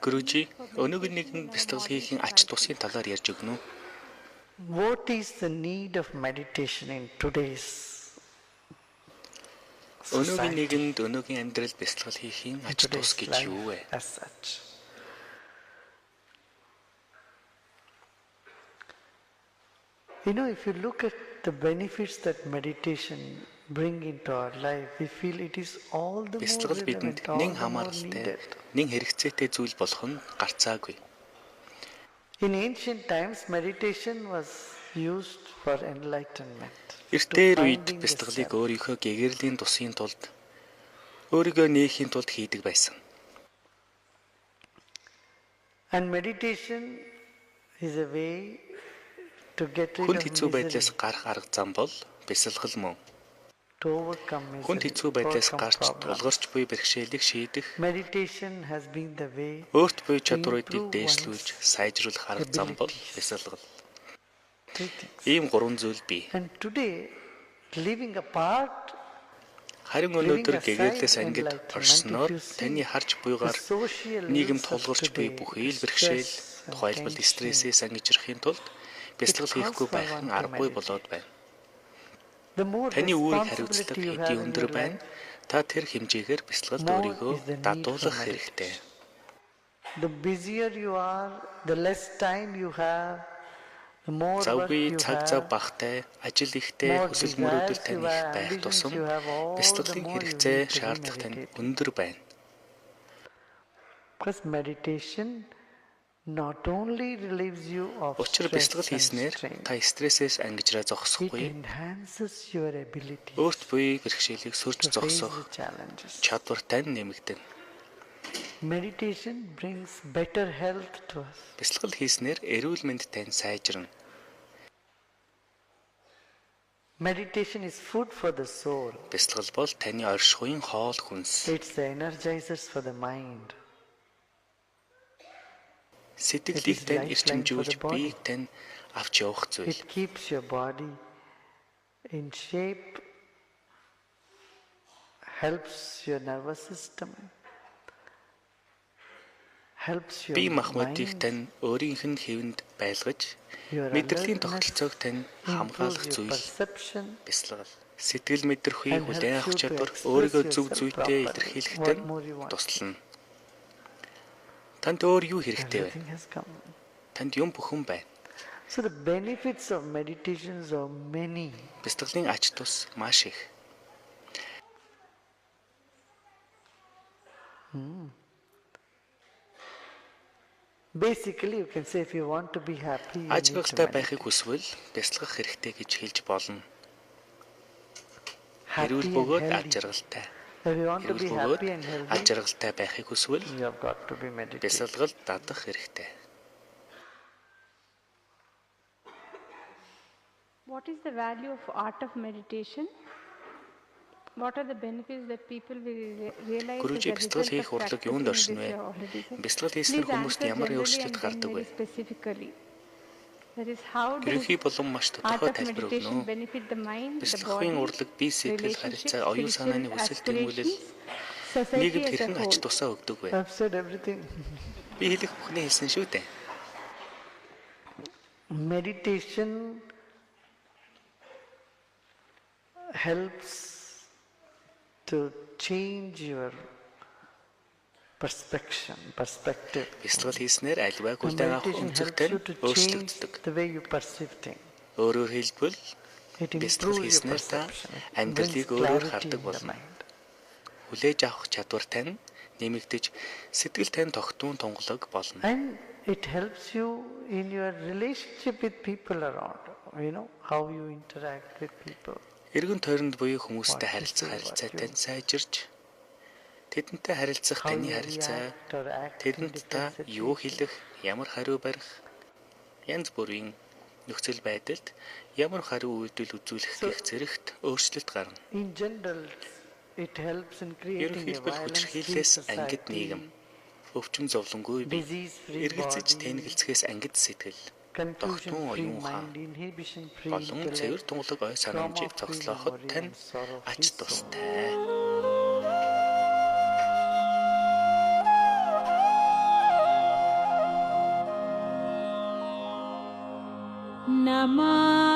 Гүрүжи, өнөөдөр нэгэн бяцлал хийхин ач тусын талаар ярьж өгнө үү? What is the need of meditation in today's Өнөөгийн society, нэгэнд өнөөгийн амьдрал бяцлал хийхин in ач тус today's гэж юу вэ? life as such? If you look at the benefits that meditation bring into our life, we feel it is all the more Бяцлал бидэнд relevant, all нэн the more хамааралтай, needed. нэн хэрэгцээтэй зүйл болох нь гарцаагүй. In ancient times, meditation was used for enlightenment. Эртээр to үед finding the бяцлаглыг self. өөрийнхөө гэгэрлийн тусын тулд өөрийгөө нээхийн тулд хийдэг байсан. And meditation is a way to get rid Хүнд of хэцүү байдлаас misery, гарах арга зам бол бяцлал мөн. to overcome Хүнд misery, хэцүү байдлаас overcome гарч problems. тулгарч буй бэрхшээлийг шийдэх, Meditation has been the way өөрт буй to чадваруудыг improve дээшлүүлж, one's сайжруулах арга зам бол abilities. бяцлал. three things. Ийм гурван зүйл бий. And today, living apart, Харин өнөөдөр гэгээлээс ангид орсноор таны харж the буйгаар social нийгэм ills of тулгарч буй today, бүхий л stress бэрхшээл, and тухайлбал tension, стрессээс ангижрахын тулд бяцлал it хийхгүй calls for байх one нь to аргагүй meditate. болоод байна. The more Таны үүрэг хариуцлага responsibility you хэдий have in өндөр your байна, life, та тэр хэмжээгээр бяцлагалд more өөрийгөө is the need дадуулах for хэрэгтэй. the busier you are, the less time you have, the more work Завгүй you цаг зав have, багтай, ажил ихтэй, more хүсэл desires мөрөөдөл you таны их have, байх ambitions тусам you have, all the бяцлаглалын more you хэрэгцээ, need to be шаардлага тань meditating. өндөр байна. Because meditation not only relieves you of Учир stress бяцлал and хийснээр strain, та стрессээс ангижраа it зогсохгүй, enhances your ability өөрт буй бэрхшээлийг сүрж to face зогсох the challenges. чадвар тань нэмэгдэнэ. Meditation brings better health to us. Бяцлал хийснээр эрүүл мэнд тань сайжирна. Meditation is food for the soul. Бяцлал бол таны оршихуйн хоол хүнс. It's the energizers for the mind. Сэтгэлийг тань эрчимжүүлж, биеийг тань авч явах зүйл. It keeps your body in shape, helps your nervous system, helps your Бие махбодыг mind, тань өөрийнх нь хэвэнд байлгаж, your мэдрэлийн alertness, тогтолцоог тань хамгаалах improves your зүйл perception, бяцлал. Сэтгэл мэдрэхүй and хүлээн helps авах you to чадвар express өөрийгөө зөв yourself зүйтэй properly. илэрхийлэх What тань more you want? туслана. Танд өөр юу хэрэгтэй вэ? Everything has come. Танд юм бүхэн байна. So the benefits of meditations are many. Бяцлаглалын ач тус маш их. Basically, you can say if you want to be happy, you Аж need to аргалтай meditate. байхыг хүсвэл бяцлах хэрэгтэй гэж хэлж болно. Happy Эрүүл and бөгөөд аж healthy. аргалтай. If you want to Эрүүл be бөгөөд happy and аж healthy, аргалтай байхыг хүсвэл you have got to be meditating. бяцлаглалд дадах хэрэгтэй. What is the value of art of meditation? What are the benefits that people will realize as Гүрүжи a бяцлал result хийх of урлаг practicing юунд this оршин вэ? you already said? Бяцлал хийснээр Please хүмүүст answer ямар generally өөрчлөлт and гардаг then вэ? very specifically. That is, how does Ерөнхий болон маш art тодорхой of тайлбар meditation өгнө. benefit the mind, the Бяцлагын body, урлаг бие сэтгэл relationships, харилцаа, оюун санааны spiritual хүсэл тэмүүлэл aspirations, society нийгэмд as a хэрхэн ач whole? тусаа өгдөг вэ? I've said everything. Би хэлэх бүхнээ хэлсэн шүү дээ. Meditation helps to change your perspective. Бяцлал хийснээр альваа And хүлээн авах meditation өнцөгтэй helps you нь to change өөрчлөгддөг. the way you perceive things. Өөрөөр хэлбэл It бяцлал improves your хийснээр та perception. It brings амьдралыг өөрөөр clarity хардаг in the болно. mind. Хүлээж авах чадвар тань нэмэгдэж, сэтгэл тань тогтвон тунгалаг болно. And it helps you in your relationship with people around. How you interact with people. Эргэн тойронд буюу хүмүүстэй What you харилцах say, харилцаа what you- тань сайжирч, тэдэнтэй харилцах How таны you харилцаа, react or act in тэдэнд та different юу situations. хэлэх, ямар хариу барих, янз бүрийн нөхцөл байдалд ямар хариу үйлдэл үзүүлэх гэх зэрэгт өөрчлөлт гарна. In general, it helps in creating a Ерөнхийдөө violence-free хүчрхийлээс ангид society, нийгэм, өвчин зовлонгүй бие, disease-free эргэлзэж body, тэнэгэлцгээс ангид сэтгэл, тогтмон confusion-free оюун хаан, mind, inhibition-free болон цэвэр intellect, тунгалаг ой санамжийг trauma-free цогцлооход memory тань and sorrow-free ач soul. тустай. Namah